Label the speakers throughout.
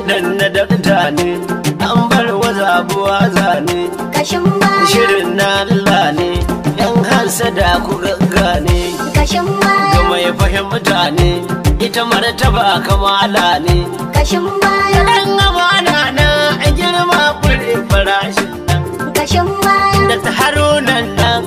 Speaker 1: kiɗan na dakta ne, an bar wazabuwa zane.
Speaker 2: Kashin baya.
Speaker 1: Shirin na Allah ne, yan hasada ku gaggane.
Speaker 2: Kashin
Speaker 1: Ga
Speaker 2: baya.
Speaker 1: mai fahimta ne, ita martaba kamala ne.
Speaker 2: Kashin baya.
Speaker 1: Dan amana na a girma kure farashin nan.
Speaker 2: Kashin baya.
Speaker 1: Da ta harunan nan,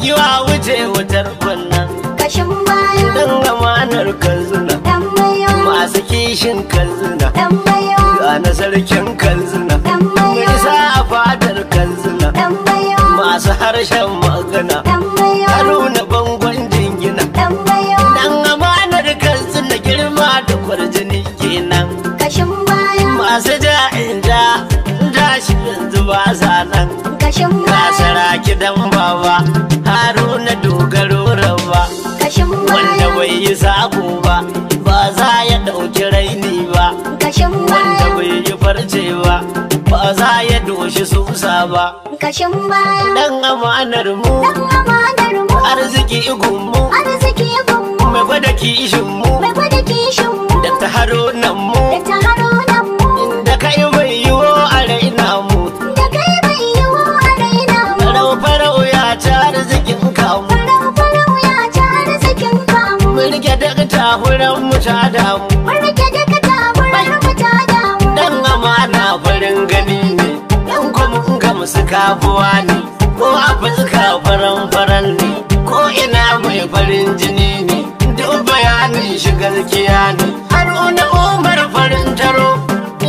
Speaker 1: giwa wuce wutar wannan.
Speaker 2: Kashin baya.
Speaker 1: Dan amanar kanzuna,
Speaker 2: Dan mayo.
Speaker 1: masu kishin kanzuna.
Speaker 2: Dan mayo.
Speaker 1: Ga na sarkin kanzuna,
Speaker 2: Dan mayo.
Speaker 1: mai sa a fadar kanzuna.
Speaker 2: Dan mayo.
Speaker 1: Masu harshen magana,
Speaker 2: Dan mayo.
Speaker 1: haruna bangon jingina.
Speaker 2: Dan mayo.
Speaker 1: Dan amanar kanzuna girma da kwarjini kenan.
Speaker 2: Kashin baya.
Speaker 1: Masu ja'in ja, shi yanzu ba sa nan.
Speaker 2: Kashin
Speaker 1: Ga
Speaker 2: baya.
Speaker 1: saraki dan baba, haruna dogaro rabba.
Speaker 2: Kashin
Speaker 1: Wanda
Speaker 2: baya.
Speaker 1: bai yi sako ba, ba za ya ɗauki raini ba.
Speaker 2: Kashin
Speaker 1: Wanda
Speaker 2: baya.
Speaker 1: bai yi farce ba, ba za ya doshi susa ba.
Speaker 2: Kashin baya.
Speaker 1: Dan amanar mu,
Speaker 2: Dan amanar mu.
Speaker 1: arziki igun mu,
Speaker 2: Arziki gunmu.
Speaker 1: mai gwada kishin mu,
Speaker 2: Mai gwada kishin mu.
Speaker 1: da ta harunan mu.
Speaker 2: Da ta harunan mu.
Speaker 1: Inda kai bai yiwo a raina mu,
Speaker 2: Da kai bai yiwu a raina mu.
Speaker 1: farau-farau ya ci arzikin kamu.
Speaker 2: Farau-farau ya ci arzikin kamu.
Speaker 1: Mun rike daga tahuran mu ta damu.
Speaker 2: Mun rike duka taburar mu ta damu.
Speaker 1: Dan amana farin gani ne, dan kuma ga musu kafuwa ne. Ko a fuska faran ne, ko ina mai farin jini ne. Duk bayanin shi gaskiya ne. Haruna Umar farin taro,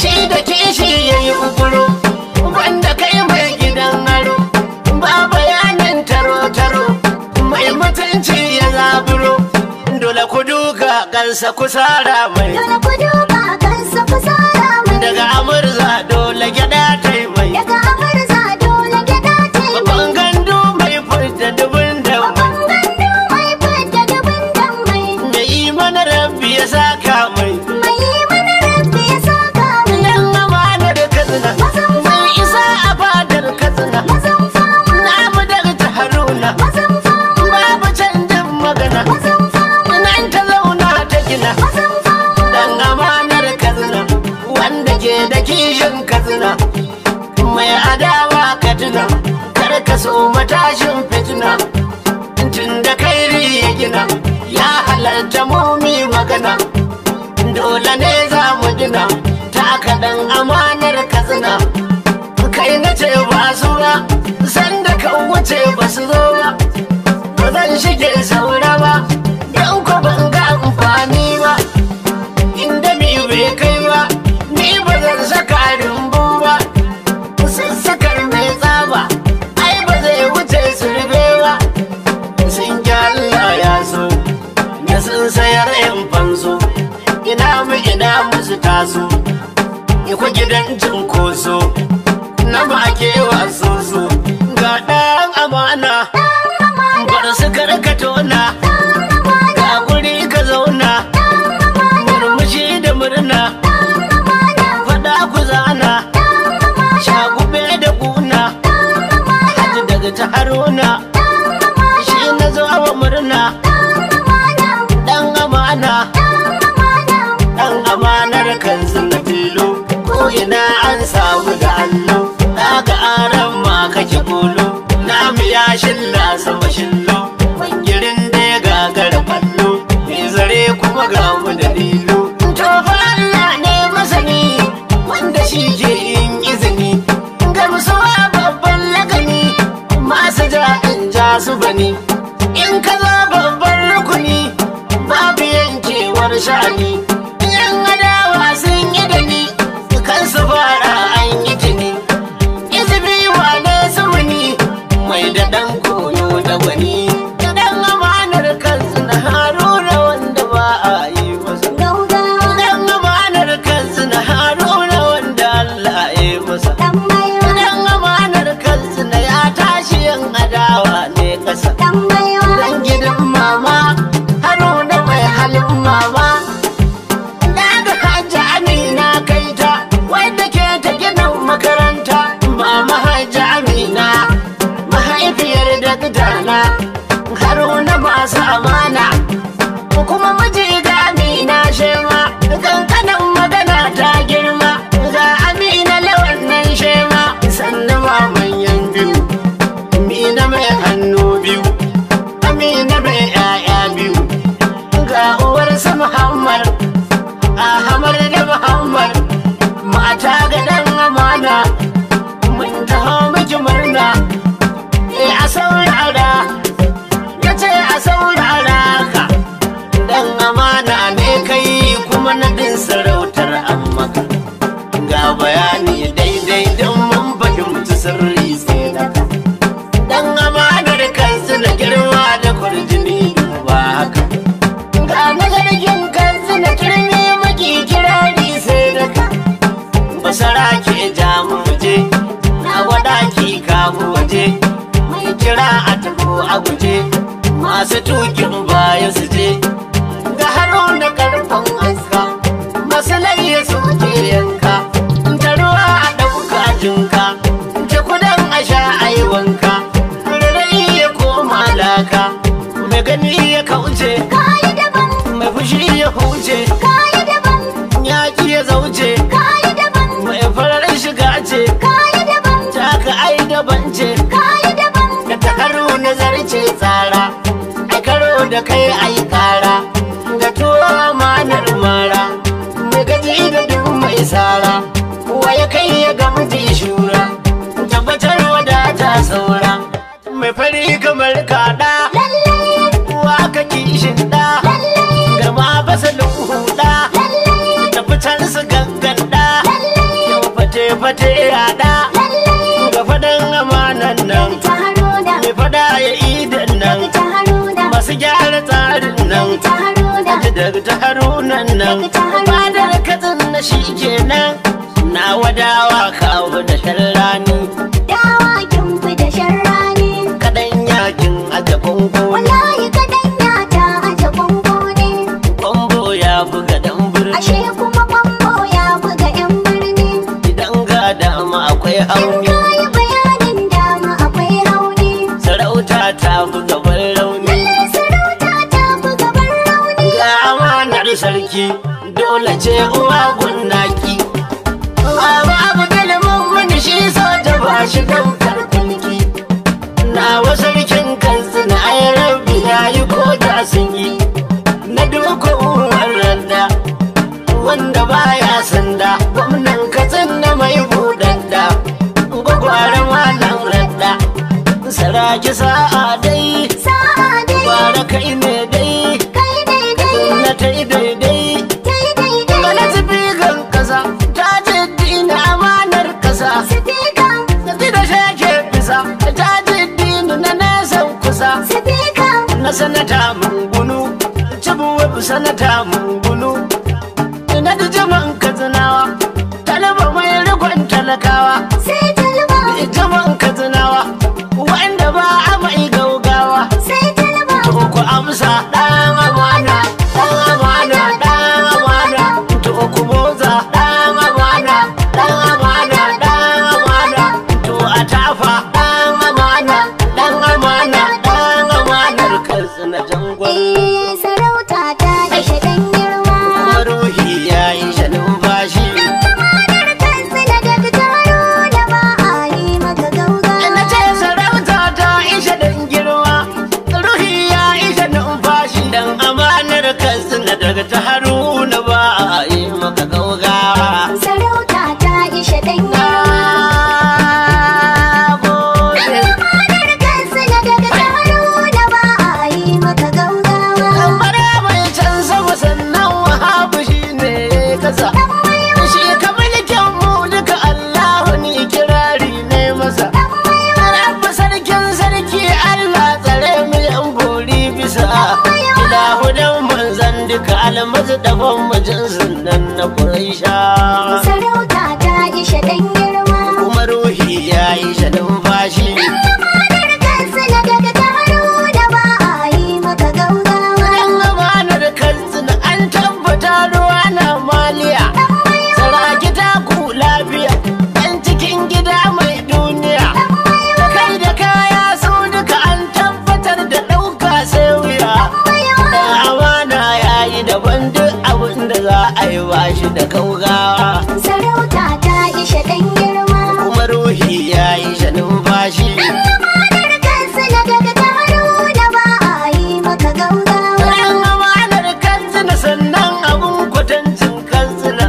Speaker 1: shi da kishi ya yi ukuro. Wanda kai mai gidan aro, ba bayanin taro-taro. Mai mutunci ya zaburo, dole ku duka kansa ku sara mai.
Speaker 2: Dole ku duba kansa ku sara mai.
Speaker 1: Daga amurza dole gyada ta yi mai.
Speaker 2: Daga amurza dole gyada ta yi mai.
Speaker 1: Babban gandu mai furta dubin da mai.
Speaker 2: Gandu mai fidda dubin dan mai.
Speaker 1: Da imanin rabbi ya saka mai.
Speaker 2: Mai yi mana rabbi ya saka mai.
Speaker 1: Dan amanar katsina, mai isa a fadar katsina.
Speaker 2: Mazan fama.
Speaker 1: Na daga ta haruna,
Speaker 2: Mazan fama.
Speaker 1: babu canjin magana.
Speaker 2: Mazan fama.
Speaker 1: Nan ta zauna ta gina.
Speaker 2: Mazan fama.
Speaker 1: Dan amanar katsina, wanda ke da kishin katsina. Mai adawa katsina, kar ka so matashin fitina. Tun da kairi ya gina, ya halarta mumi magana. Dole ne za mu gina, ta kaɗan amanar katsina. Kai na ce ba su ba, sanda kan wuce ba su zo ba. Ba zan shige saura ba, don ko ban ga amfani ba. Inda mi bai kai ba, ni ba zan saka rumbu ba. Sassakar mai tsaba, ai ba zai wuce su rube ba. Sun ki Allah ya so, da sun sayar yan fanso. Ina musu taso, iko gidan cinkoso. Na ba ke waso so, ga ɗan amana. Bar su karkato na, ga guri ka zauna. Murmushi da murna, faɗa ku zana. Shagube da kuna, haji daga ta haruna. Shi na zo wa murna, ɗan amana. Ɗan amanar kanzu na filo, ko ina an samu da allo. Daga aran ma kake kolo, na ya shilla sama shillo. Bangirin da ya gagara fallo, mai zare kuma ga mu da lilo. To fa Allah ne masani, wanda shi ke yin izini. Gamsuwa babban lagani, masu ja in ja su bani. In ka zo babban rukuni, babu yankewar sha'ani. Yan adawa sun yi da ni, kan su fara an yi tuni. Izibi wane su wuni, mai da ɗan koyo da wani. Dan amanar kansu na haruna wanda ba a yi masa.
Speaker 2: Gaugawa.
Speaker 1: Dan amanar kansu na haruna wanda Allah ya yi masa.
Speaker 2: Dan mayo.
Speaker 1: Dan amanar kansu na ya tashi yan adawa ne kasa.
Speaker 2: Dan mayo.
Speaker 1: Dan gidan mama, haruna mai halin mama. sirri sai daga dan amanar kansu na girma da kurjini ba haka ga nagargin kansu na kirmi maki kirari sai daga basara ke jamu waje na wada ki kamu waje mai kira a taho a guje masu tukin baya su je ga haro da karfin aska masu laye su ke yanka ta ruwa a ɗauka jinka ta kudan a sha aiwanka rarrai ya koma laka mai gani ya kauce
Speaker 2: kayi daban,
Speaker 1: mai fushi ya huce
Speaker 2: kayi daban,
Speaker 1: yaki ya zauce
Speaker 2: kayi daban,
Speaker 1: mai farar shiga ce
Speaker 2: kayi daban,
Speaker 1: taka ai daban ce
Speaker 2: kayi daban,
Speaker 1: da ta karo nazarce tsara a karo da kai ai kara ga tuwa amanar mara mai gaji da duk mai sara ya kai ya gamji shura tabbatar wadata saura mai fari kamar kada wa ka kishin da gama fasalin huda da fitar su gaggada yau fate-fate yada ga fadan amanan nan
Speaker 2: ta haruda,
Speaker 1: mai fada ya idan nan
Speaker 2: ta haruda,
Speaker 1: masu gyara tsarin nan
Speaker 2: ta haruda,
Speaker 1: daga ta harunan nan
Speaker 2: Ta Haruna.
Speaker 1: fadar katsin na shi kenan na wadawa kawo da sharrani
Speaker 2: dawa kin fi da sharrani,
Speaker 1: kadan yakin a gaban gona
Speaker 2: wallahi kadan ya ta aje bango ne,
Speaker 1: kwambo ya buga dan birni
Speaker 2: ashe kuma kwambo ya buga yan birni,
Speaker 1: idan ga dama akwai
Speaker 2: in
Speaker 1: hauni
Speaker 2: kayi bayanin dama akwai rauni,
Speaker 1: sarauta ta buga ban rauni
Speaker 2: lallai sarauta ta buga ban rauni,
Speaker 1: ga amanar sarki dole ce uwa gunnaki Baba abu dalibin wani shi soja ba shi daukar kulki na wasu rikin kansu na ayarabi ya yi koda sun yi na duka uwar randa wanda baya sanda gwamnan katsin na mai budanda gwagware malam randa saraki sa'a dai
Speaker 2: sa'a dai,
Speaker 1: bara kai ne dai
Speaker 2: kai daidai,
Speaker 1: na ta yi daidai
Speaker 2: kai daidai,
Speaker 1: Gana sifikan kasa ta jiddina amanar kasa
Speaker 2: sifika,
Speaker 1: Tafi da shake bisa ta jiddina na nesan kusa
Speaker 2: sifika,
Speaker 1: Na sanata mungunu cibuwa sanata mungunu Na da jaman katsinawa talaba mai rikon talakawa
Speaker 2: sai talba,
Speaker 1: Jaman katsinawa wanda ba a mai gaugawa
Speaker 2: sai talba,
Speaker 1: To ku amsa ɗan amana ɗan amana ɗan amana To ku boza ɗan amana ɗan amana ɗan amana To a tafa ɗan amana ɗan amana ɗan amanar kansu na jangon
Speaker 2: sarauta ta ishe dan girma,
Speaker 1: Kuma ruhi ya yi shanin bashi
Speaker 2: amanar kansu na daga taro da ba a yi maka gauga,
Speaker 1: Na ce sarauta ta isha dan girma Ruhi ya isha numfashi Dan amanar kansu na daga ta haruna ba a yi maka gaugawa
Speaker 2: sarauta ta ishe dan girma, amanar kansu na daga taro da ba a yi maka gaugawa,
Speaker 1: Kamara mai can sama sannan wahabu shi ne kasa Shi ka mulkin mu duka Allahu ni kirari ne masa Rabba sarkin sarki Allah tsare mu yan bori bisa Ilahu dan manzan duka almazu daban majinsin nan na Quraisha
Speaker 2: sarauta ta ishe dan girma,
Speaker 1: Kuma ruhi ya yi shanin fashi
Speaker 2: amanar kansu na daga taro da ba a yi maka gaugawa,
Speaker 1: Dan amanar kansu na an tabbata ruwa na maliya Saraki ta ku lafiya ɗan cikin gida mai duniya Kai da kaya su duka an tabbatar da ɗauka sai wuya Da amana ya yi daban duk abin da za a yi ba shi da gaugawa
Speaker 2: sarauta ta ishe dan girma,
Speaker 1: Kuma ruhi ya yi shanin fashi
Speaker 2: amanar kansu na daga taro da ba a yi maka gaugawa,
Speaker 1: Dan amanar kansu na sannan abun kwatancin kansu na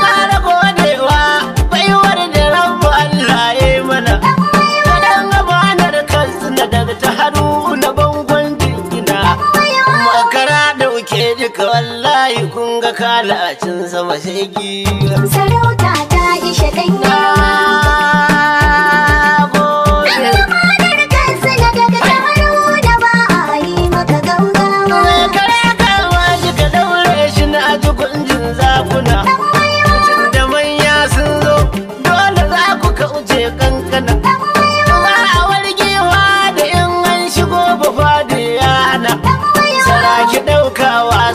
Speaker 1: Kara godewa baiwar da rabu Allah ya yi mana Dan amanar kansu na daga ta haruna bangon jingina Makara dauke duka wallahi kun ga kalacin sama sai giya
Speaker 2: sarauta ta ishe dan girma,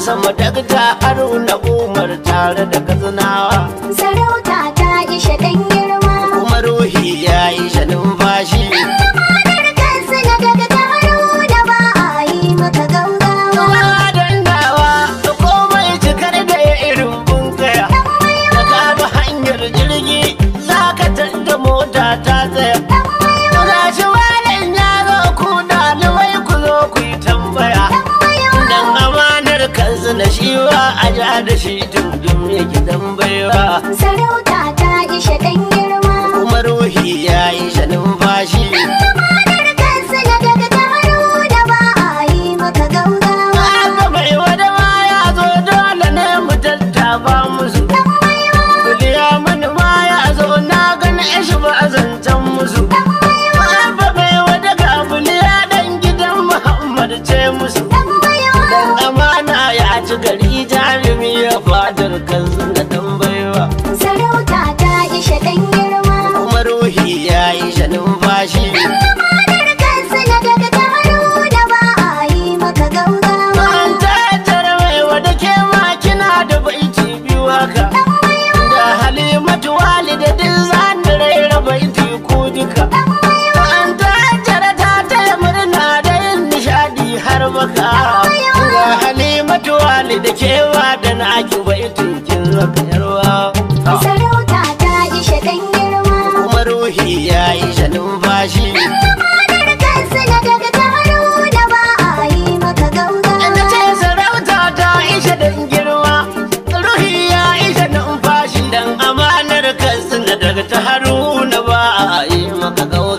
Speaker 1: sama dakta Haruna Umar tare da Katsinawa.
Speaker 2: Sarauta ta ishe ɗan girma.
Speaker 1: Kuma ruhi ya yi shanin bashi.
Speaker 2: Amanar kansu na daga ta Haruna ba a yi maka gaugawa.
Speaker 1: Dandawa da komai cikar da ya irin bunkaya. Da kama hanyar jirgi za ka tanda mota ta tsaya. Ga shi malam ya zo ku ɗalibai ku zo ku yi tambaya. Dan amanar kansu na shiwa a ja da shi tundum yake dan baiwa.
Speaker 2: Sarauta ta ishe ɗan girma.
Speaker 1: Kuma ruhi ya yi shanin bashi.
Speaker 2: Amanar kansu na daga ta Haruna ba a yi maka gaugawa.
Speaker 1: Aka mai wada ma ya zo dole ne mu tattaba musu. Kuliya mani ma ya zo na gani shi ba a zancen musu. Abba mai wada ga buliya dan gidan Muhammad ce musu. Dan amana ya ci gari jarumi ya fadar kansu na tambaiwa.
Speaker 2: Sarauta ta ishe ɗan girma.
Speaker 1: Kuma ruhi ya yi shanin bashi.
Speaker 2: Amanar kansu na daga ta Haruna ba a yi maka gaugawa.
Speaker 1: An tattara mai wada ke ma kina da baiti biyu haka. Da Halimatu walidadin zan raira baiti ku duka. An tattara ta taya murna da yin nishadi har maka. Ga Halimatu walida kewa da naki baitin kin zaka yarwa.
Speaker 2: Sarauta ta ishe ɗan girma.
Speaker 1: Kuma ruhi ya yi shanin bashi.
Speaker 2: Amanar kansu na daga ta Haruna ba a yi maka gaugawa.
Speaker 1: Na ce sarauta ta isha dan girma, ruhi ya isha numfashi dan amanar kansu na daga ta Haruna ba a yi maka gawa.